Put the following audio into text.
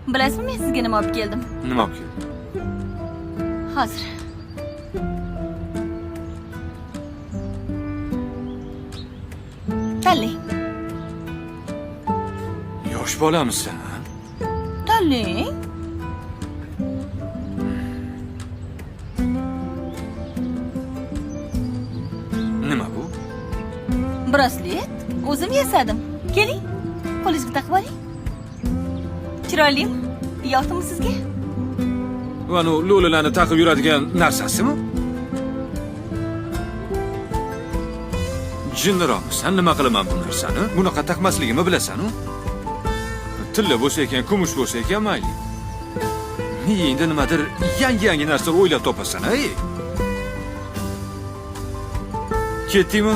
Bilasizmi, men sizga nima olib keldim? Nima olib kelding? Hozir. Tanlang. Yosh bolamisan, ha? Tanlang. Nima bu? Braslet. O'zim yasadim. Keling, qo'lingizga taqib oling. Chiroylimi? Yoqdimi sizga? Mana lo'lilarni taqib yuradigan narsasimi? Jinniroqmisan, nima qilaman bu narsani? Bunaqa taqmasligimni bilasan-ku? Tilla bo'lsa ekan, kumush bo'lsa ekan, mayli. Miyingda nimadir yangi narsalar o'ylab topasan, ey? Ketdingmi?